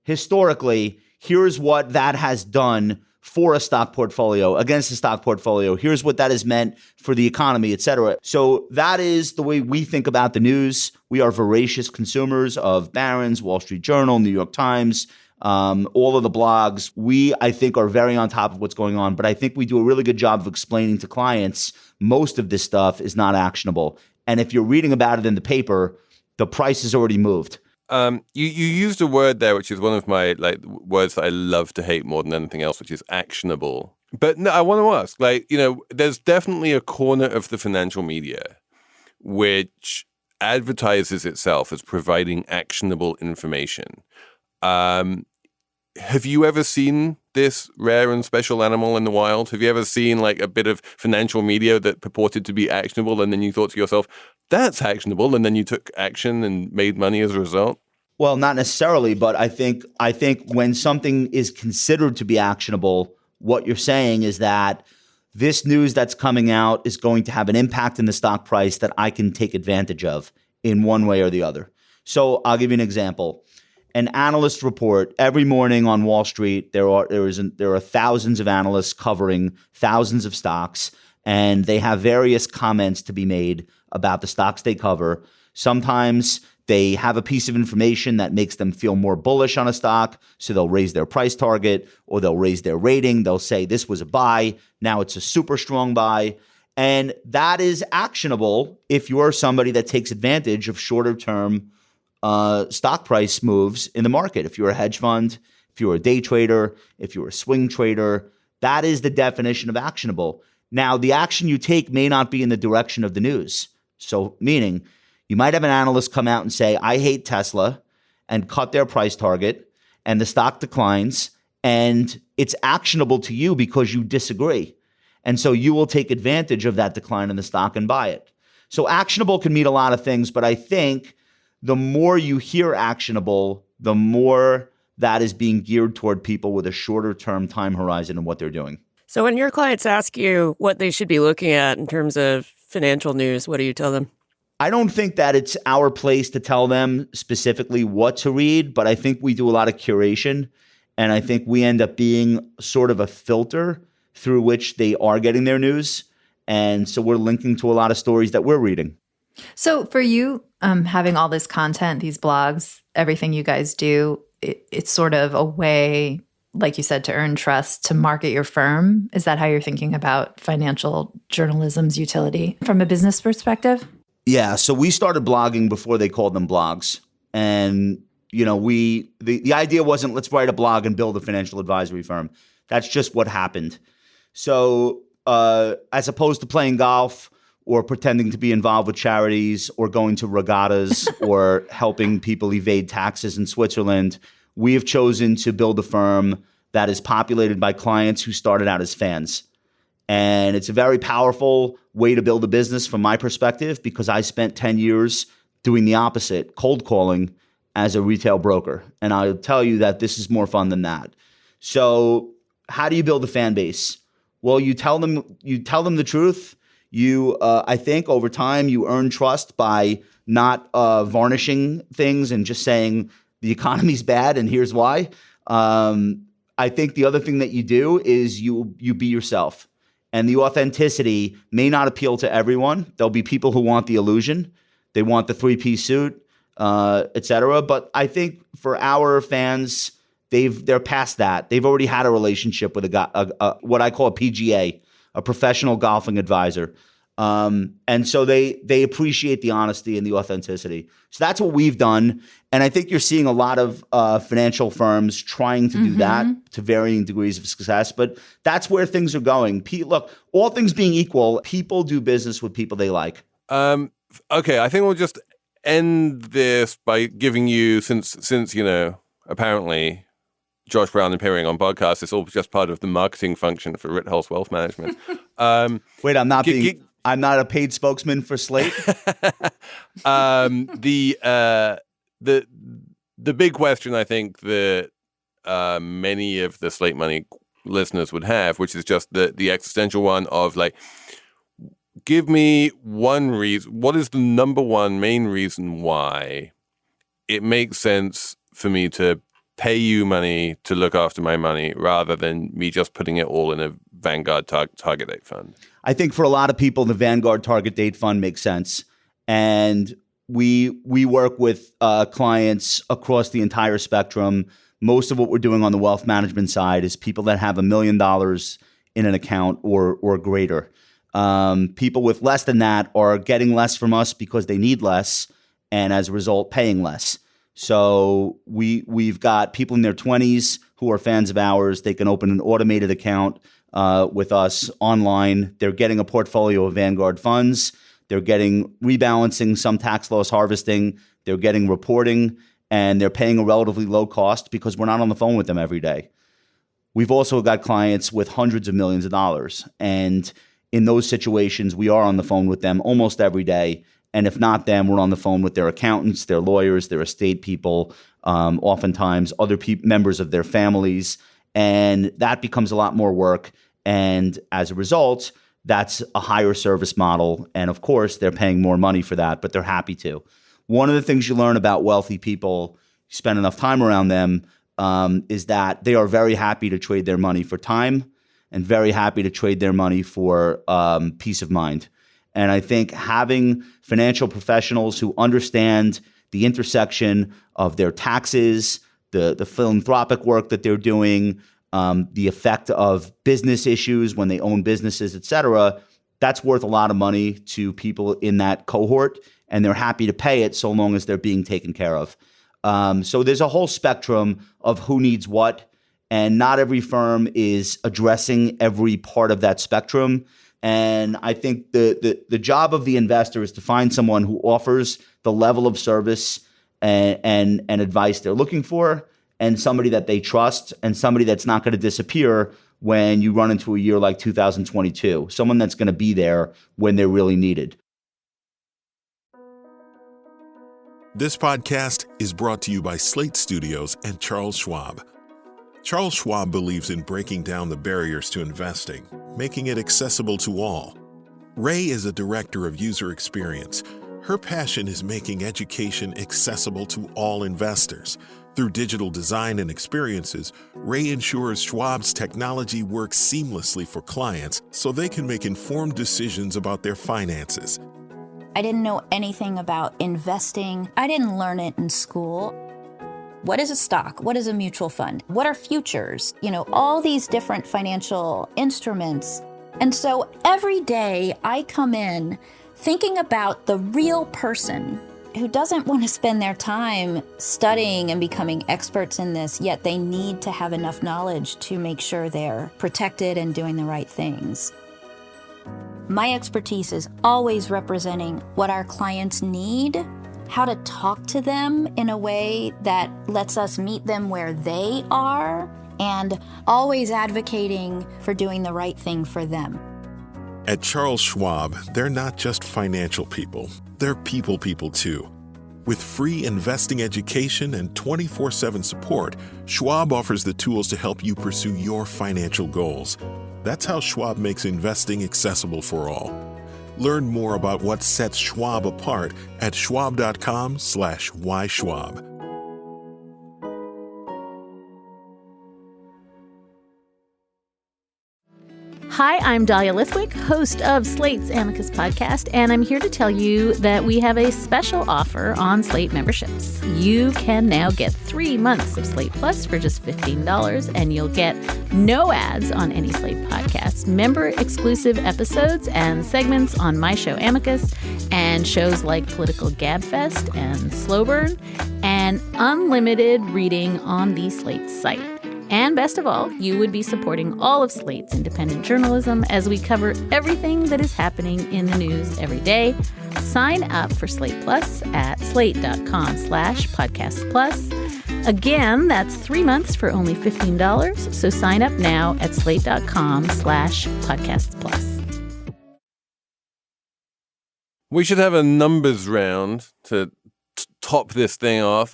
S3: historically, here's what that has done for a stock portfolio, against a stock portfolio. Here's what that has meant for the economy, et cetera. So that is the way we think about the news. We are voracious consumers of Barron's, Wall Street Journal, New York Times, all of the blogs. We, I think, are very on top of what's going on, but I think we do a really good job of explaining to clients most of this stuff is not actionable. And if you're reading about it in the paper, the price has already moved.
S1: You used a word there, which is one of my words that I love to hate more than anything else, which is actionable. But no, I want to ask, there's definitely a corner of the financial media which advertises itself as providing actionable information. Have you ever seen this rare and special animal in the wild? Have you ever seen a bit of financial media that purported to be actionable, and then you thought to yourself, that's actionable, and then you took action and made money as a result?
S3: Well, not necessarily, but I think when something is considered to be actionable, what you're saying is that this news that's coming out is going to have an impact in the stock price that I can take advantage of in one way or the other. So I'll give you an example. An analyst report every morning on Wall Street. There are thousands of analysts covering thousands of stocks, and they have various comments to be made about the stocks they cover. Sometimes they have a piece of information that makes them feel more bullish on a stock, so they'll raise their price target or they'll raise their rating. They'll say this was a buy, now it's a super strong buy. And that is actionable if you're somebody that takes advantage of shorter term stock price moves in the market. If you're a hedge fund, if you're a day trader, if you're a swing trader, that is the definition of actionable. Now, the action you take may not be in the direction of the news. So meaning you might have an analyst come out and say, I hate Tesla, and cut their price target, and the stock declines, and it's actionable to you because you disagree. And so you will take advantage of that decline in the stock and buy it. So actionable can mean a lot of things, but I think the more you hear actionable, the more that is being geared toward people with a shorter term time horizon in what they're doing.
S4: So when your clients ask you what they should be looking at in terms of financial news, what do you tell them?
S3: I don't think that it's our place to tell them specifically what to read, but I think we do a lot of curation, and I think we end up being sort of a filter through which they are getting their news. And so we're linking to a lot of stories that we're reading.
S2: So for you, having all this content, these blogs, everything you guys do, it's sort of a way, like you said, to earn trust, to market your firm. Is that how you're thinking about financial journalism's utility from a business perspective?
S3: Yeah. So we started blogging before they called them blogs. And, the idea wasn't let's write a blog and build a financial advisory firm. That's just what happened. So as opposed to playing golf or pretending to be involved with charities or going to regattas or helping people evade taxes in Switzerland, we have chosen to build a firm that is populated by clients who started out as fans. And it's a very powerful way to build a business from my perspective, because I spent 10 years doing the opposite, cold calling as a retail broker. And I'll tell you that this is more fun than that. So how do you build a fan base? Well, you tell them the truth. I think over time you earn trust by not varnishing things and just saying the economy's bad and here's why. I think the other thing that you do is you be yourself. And the authenticity may not appeal to everyone. There'll be people who want the illusion. They want the three-piece suit, et cetera. But I think for our fans, they're past that. They've already had a relationship with what I call a PGA, a professional golfing advisor. And so they appreciate the honesty and the authenticity. So that's what we've done. And I think you're seeing a lot of financial firms trying to do that to varying degrees of success. But that's where things are going. Look, all things being equal, people do business with people they like.
S1: Okay, I think we'll just end this by giving you, since apparently Josh Brown appearing on podcasts is all just part of the marketing function for Ritholtz Wealth Management.
S3: Wait, I'm not a paid spokesman for Slate.
S1: The big question I think that many of the Slate Money listeners would have, which is just the existential one of like, give me one reason. What is the number one main reason why it makes sense for me to pay you money to look after my money rather than me just putting it all in a Vanguard target date fund?
S3: I think for a lot of people, the Vanguard target date fund makes sense. And we work with clients across the entire spectrum. Most of what we're doing on the wealth management side is people that have $1 million in an account or greater. People with less than that are getting less from us because they need less, and as a result, paying less. So we've got people in their 20s who are fans of ours. They can open an automated account with us online. They're getting a portfolio of Vanguard funds. They're getting rebalancing, some tax loss harvesting. They're getting reporting, and they're paying a relatively low cost because we're not on the phone with them every day. We've also got clients with hundreds of millions of dollars. And in those situations, we are on the phone with them almost every day. And if not them, we're on the phone with their accountants, their lawyers, their estate people, oftentimes other members of their families. And that becomes a lot more work. And as a result, that's a higher service model. And of course, they're paying more money for that, but they're happy to. One of the things you learn about wealthy people, you spend enough time around them, is that they are very happy to trade their money for time and very happy to trade their money for peace of mind. And I think having financial professionals who understand the intersection of their taxes, the philanthropic work that they're doing, the effect of business issues when they own businesses, et cetera, that's worth a lot of money to people in that cohort. And they're happy to pay it so long as they're being taken care of. So there's a whole spectrum of who needs what. And not every firm is addressing every part of that spectrum. And I think the job of the investor is to find someone who offers the level of service and advice they're looking for, and somebody that they trust, and somebody that's not going to disappear when you run into a year like 2022, someone that's going to be there when they're really needed.
S5: This podcast is brought to you by Slate Studios and Charles Schwab. Charles Schwab believes in breaking down the barriers to investing, making it accessible to all. Ray is a director of user experience. Her passion is making education accessible to all investors. Through digital design and experiences, Ray ensures Schwab's technology works seamlessly for clients so they can make informed decisions about their finances.
S6: I didn't know anything about investing. I didn't learn it in school. What is a stock? What is a mutual fund? What are futures? All these different financial instruments. And so every day I come in thinking about the real person who doesn't want to spend their time studying and becoming experts in this, yet they need to have enough knowledge to make sure they're protected and doing the right things. My expertise is always representing what our clients need, how to talk to them in a way that lets us meet them where they are, and always advocating for doing the right thing for them.
S5: At Charles Schwab, they're not just financial people, they're people too. With free investing education and 24/7 support, Schwab offers the tools to help you pursue your financial goals. That's how Schwab makes investing accessible for all. Learn more about what sets Schwab apart at schwab.com/whyschwab.
S7: Hi, I'm Dahlia Lithwick, host of Slate's Amicus podcast, and I'm here to tell you that we have a special offer on Slate memberships. You can now get 3 months of Slate Plus for just $15, and you'll get no ads on any Slate podcasts, member-exclusive episodes and segments on my show Amicus, and shows like Political Gabfest and Slow Burn, and unlimited reading on the Slate site. And best of all, you would be supporting all of Slate's independent journalism as we cover everything that is happening in the news every day. Sign up for Slate Plus at slate.com/podcast plus. Again, that's 3 months for only $15. So sign up now at slate.com/podcasts plus.
S1: We should have a numbers round to top this thing off.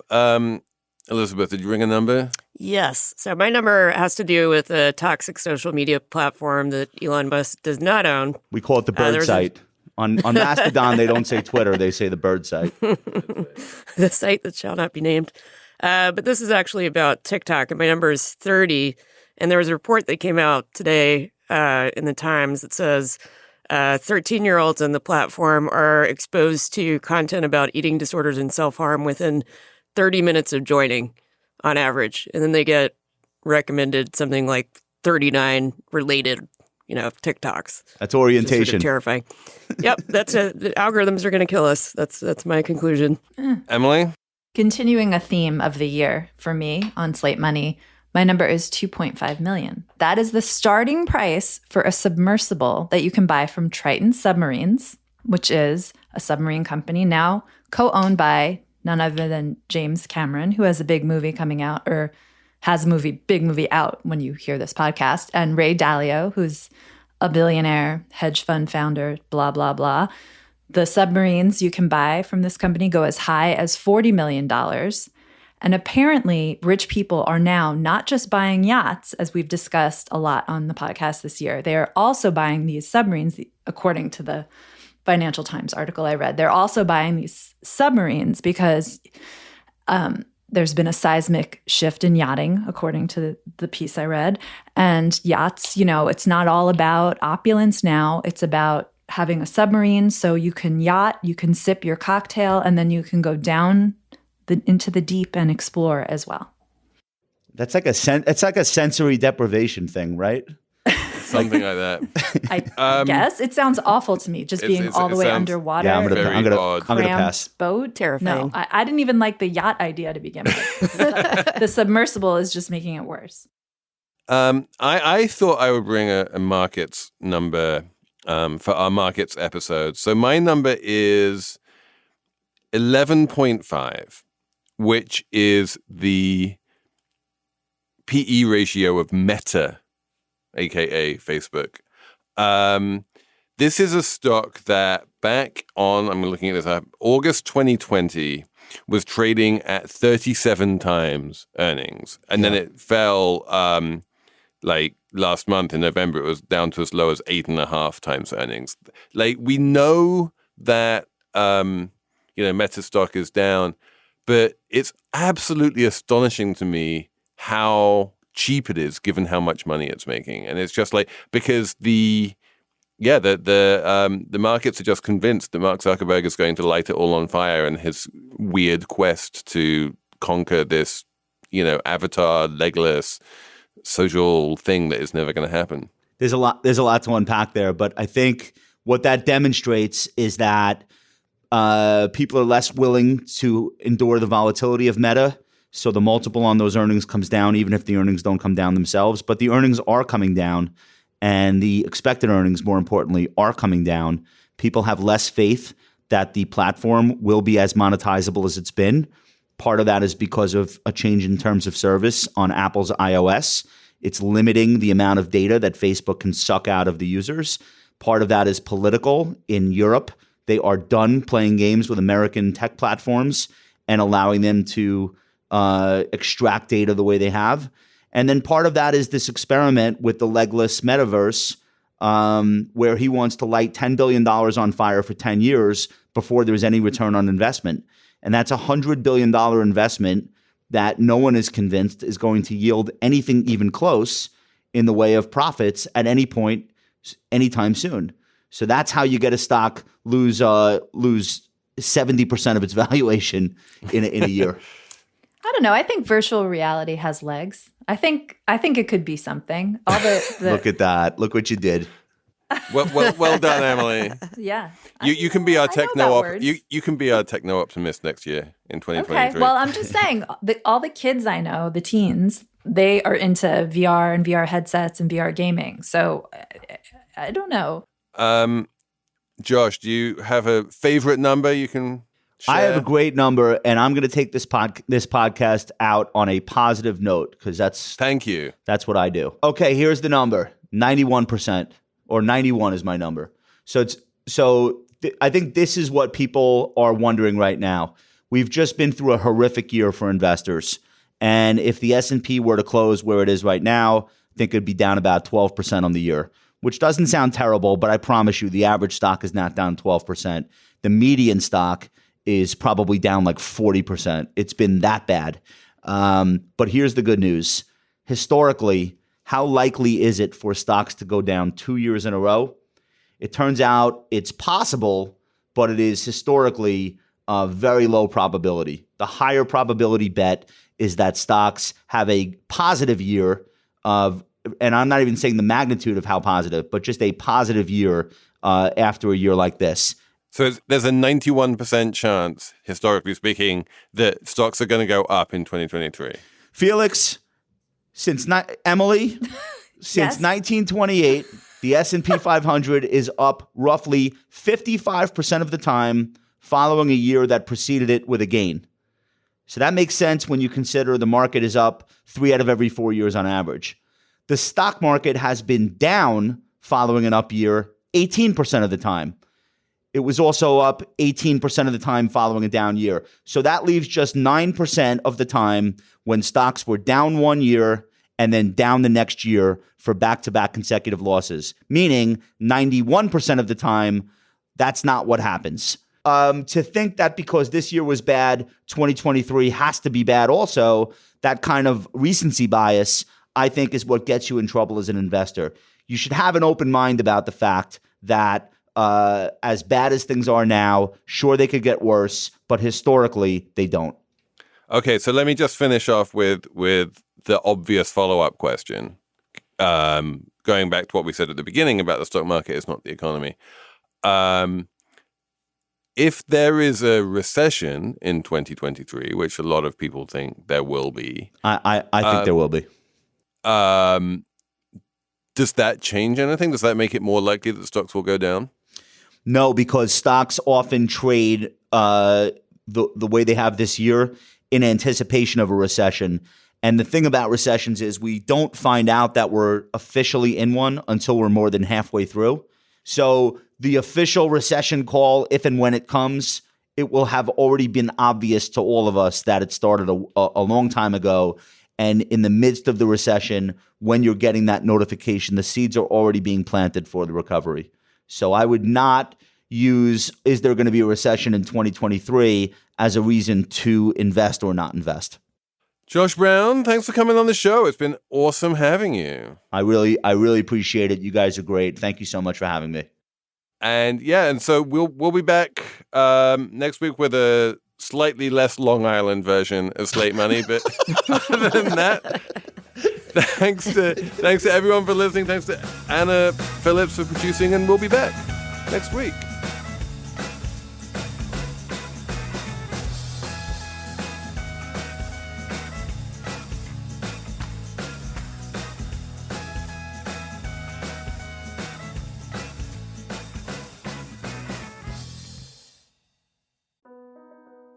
S1: Elizabeth, did you ring a number?
S4: Yes. So my number has to do with a toxic social media platform that Elon Musk does not own.
S3: We call it the bird site. On Mastodon, they don't say Twitter. They say the bird site.
S4: The site that shall not be named. But this is actually about TikTok, and my number is 30. And there was a report that came out today in the Times that says 13-year-olds on the platform are exposed to content about eating disorders and self-harm within 30 minutes of joining on average. And then they get recommended something like 39 related, TikToks.
S3: That's orientation.
S4: Sort of terrifying. Yep. The algorithms are going to kill us. That's my conclusion.
S1: Emily?
S2: Continuing a theme of the year for me on Slate Money, my number is $2.5 million. That is the starting price for a submersible that you can buy from Triton Submarines, which is a submarine company now co-owned by none other than James Cameron, who has a big movie coming out, or has a big movie out when you hear this podcast, and Ray Dalio, who's a billionaire hedge fund founder, blah, blah, blah. The submarines you can buy from this company go as high as $40 million. And apparently, rich people are now not just buying yachts, as we've discussed a lot on the podcast this year. They are also buying these submarines, according to the Financial Times article I read. They're also buying these submarines because there's been a seismic shift in yachting, according to the piece I read. And yachts, it's not all about opulence now. It's about having a submarine so you can yacht, you can sip your cocktail, and then you can go down into the deep and explore as well.
S3: It's like a sensory deprivation thing, right?
S1: Something like that.
S2: I guess it sounds awful to me, just being all the way underwater.
S3: Yeah, I'm gonna pass.
S2: Boat,
S4: terrifying.
S2: No, I didn't even like the yacht idea to begin with. The submersible is just making it worse.
S1: I thought I would bring a markets number for our markets episode. So my number is 11.5, which is the PE ratio of Meta, aka Facebook. This is a stock that back on, I'm looking at this up, August 2020 was trading at 37 times earnings. And then it fell like last month in November, it was down to as low as 8.5 times earnings. Like we know that, Meta stock is down, but it's absolutely astonishing to me how cheap it is given how much money it's making. And it's just like, because the markets are just convinced that Mark Zuckerberg is going to light it all on fire in his weird quest to conquer this, avatar, legless social thing that is never going to happen.
S3: There's a lot to unpack there, but I think what that demonstrates is that people are less willing to endure the volatility of Meta. So the multiple on those earnings comes down, even if the earnings don't come down themselves. But the earnings are coming down, and the expected earnings, more importantly, are coming down. People have less faith that the platform will be as monetizable as it's been. Part of that is because of a change in terms of service on Apple's iOS. It's limiting the amount of data that Facebook can suck out of the users. Part of that is political. In Europe, they are done playing games with American tech platforms and allowing them to extract data the way they have. And then part of that is this experiment with the legless metaverse, where he wants to light $10 billion on fire for 10 years before there's any return on investment. And that's a $100 billion investment that no one is convinced is going to yield anything even close in the way of profits at any point anytime soon. So that's how you get a stock lose 70% of its valuation in a year.
S2: I don't know. I think virtual reality has legs. I think it could be something. All the
S3: Look at that. Look what you did.
S1: Well done, Emily.
S2: Yeah.
S1: You can be our
S2: techno
S1: you can be our techno optimist next year in 2023.
S2: Okay. Well, I'm just saying all the kids I know, the teens, they are into VR and VR headsets and VR gaming. So I don't know.
S1: Josh, do you have a favorite number you can share?
S3: I have a great number, and I'm going to take this podcast out on a positive note because
S1: Thank you.
S3: That's what I do. Okay, here's the number: 91%, or 91 is my number. I think this is what people are wondering right now. We've just been through a horrific year for investors, and if the S&P were to close where it is right now, I think it'd be down about 12% on the year, which doesn't sound terrible, but I promise you the average stock is not down 12%. The median stock is probably down like 40%. It's been that bad. But here's the good news. Historically, how likely is it for stocks to go down 2 years in a row? It turns out it's possible, but it is historically a very low probability. The higher probability bet is that stocks have a positive year of, and I'm not even saying the magnitude of how positive, but just a positive year after a year like this.
S1: So there's a 91% chance, historically speaking, that stocks are going to go up in 2023.
S3: Felix, Emily, since 1928, the S&P 500 is up roughly 55% of the time following a year that preceded it with a gain. So that makes sense when you consider the market is up 3 out of every 4 years on average. The stock market has been down following an up year 18% of the time. It was also up 18% of the time following a down year. So that leaves just 9% of the time when stocks were down 1 year and then down the next year for back-to-back consecutive losses, meaning 91% of the time, that's not what happens. To think that because this year was bad, 2023 has to be bad also, that kind of recency bias, I think, is what gets you in trouble as an investor. You should have an open mind about the fact that as bad as things are now, sure, they could get worse, but historically, they don't.
S1: Okay, so let me just finish off with the obvious follow-up question. Going back to what we said at the beginning about the stock market is not the economy. If there is a recession in 2023, which a lot of people think there will be.
S3: I think there will be.
S1: Does that change anything? Does that make it more likely that stocks will go down?
S3: No, because stocks often trade the way they have this year in anticipation of a recession. And the thing about recessions is we don't find out that we're officially in one until we're more than halfway through. So the official recession call, if and when it comes, it will have already been obvious to all of us that it started a long time ago. And in the midst of the recession, when you're getting that notification, the seeds are already being planted for the recovery. So I would not use, is there going to be a recession in 2023 as a reason to invest or not invest.
S1: Josh Brown, thanks for coming on the show. It's been awesome having you.
S3: I really appreciate it. You guys are great. Thank you so much for having me.
S1: And so we'll be back next week with a slightly less Long Island version of Slate Money. But other than that, thanks to everyone for listening. Thanks to Anna Phillips for producing, and we'll be back next week.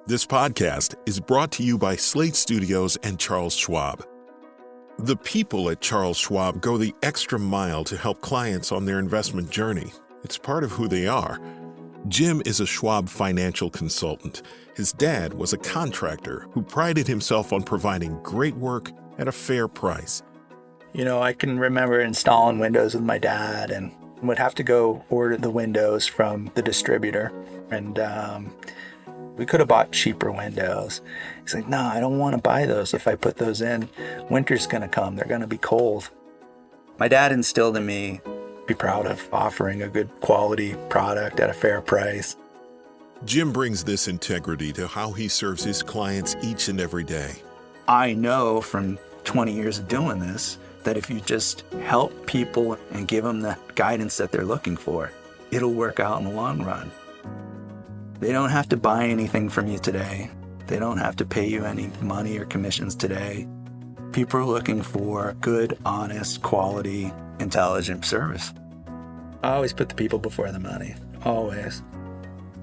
S5: This podcast is brought to you by Slate Studios and Charles Schwab. The people at Charles Schwab go the extra mile to help clients on their investment journey. It's part of who they are. Jim is a Schwab financial consultant. His dad was a contractor who prided himself on providing great work at a fair price.
S8: You know, I can remember installing windows with my dad and would have to go order the windows from the distributor. And we could have bought cheaper windows. He's like, no, I don't want to buy those. If I put those in, winter's going to come. They're going to be cold. My dad instilled in me be proud of offering a good quality product at a fair price.
S5: Jim brings this integrity to how he serves his clients each and every day.
S8: I know from 20 years of doing this that if you just help people and give them the guidance that they're looking for, it'll work out in the long run. They don't have to buy anything from you today. They don't have to pay you any money or commissions today. People are looking for good, honest, quality, intelligent service. I always put the people before the money, always.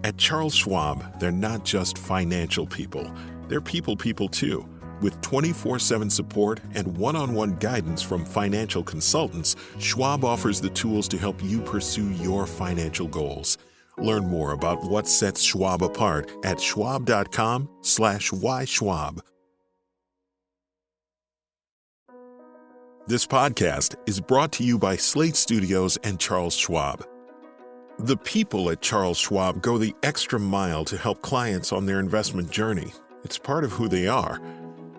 S5: At Charles Schwab, they're not just financial people. They're people too. With 24/7 support and one-on-one guidance from financial consultants, Schwab offers the tools to help you pursue your financial goals. Learn more about what sets Schwab apart at schwab.com/whyschwab. This podcast is brought to you by Slate Studios and Charles Schwab. The people at Charles Schwab go the extra mile to help clients on their investment journey. It's part of who they are.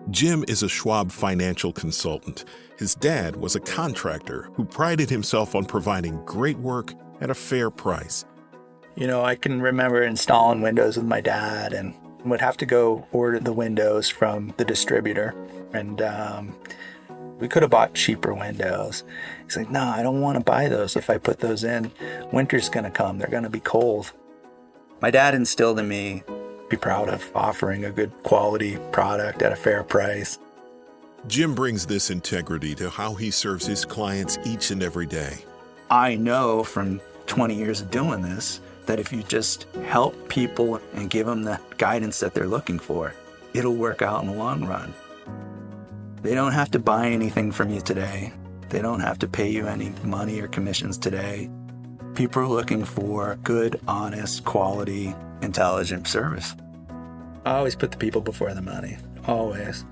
S5: Jim is a Schwab financial consultant. His dad was a contractor who prided himself on providing great work at a fair price.
S8: You know, I can remember installing windows with my dad and would have to go order the windows from the distributor. And we could have bought cheaper windows. He's like, no, I don't want to buy those. If I put those in, winter's going to come. They're going to be cold. My dad instilled in me, be proud of offering a good quality product at a fair price.
S5: Jim brings this integrity to how he serves his clients each and every day.
S8: I know from 20 years of doing this that if you just help people and give them the guidance that they're looking for, it'll work out in the long run. They don't have to buy anything from you today. They don't have to pay you any money or commissions today. People are looking for good, honest, quality, intelligent service. I always put the people before the money, always.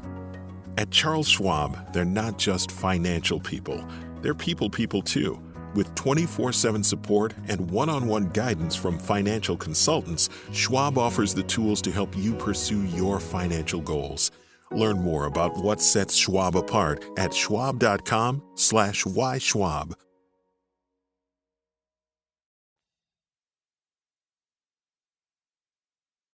S5: At Charles Schwab, they're not just financial people. They're people too. With 24/7 support and one-on-one guidance from financial consultants, Schwab offers the tools to help you pursue your financial goals. Learn more about what sets Schwab apart at schwab.com/whyschwab.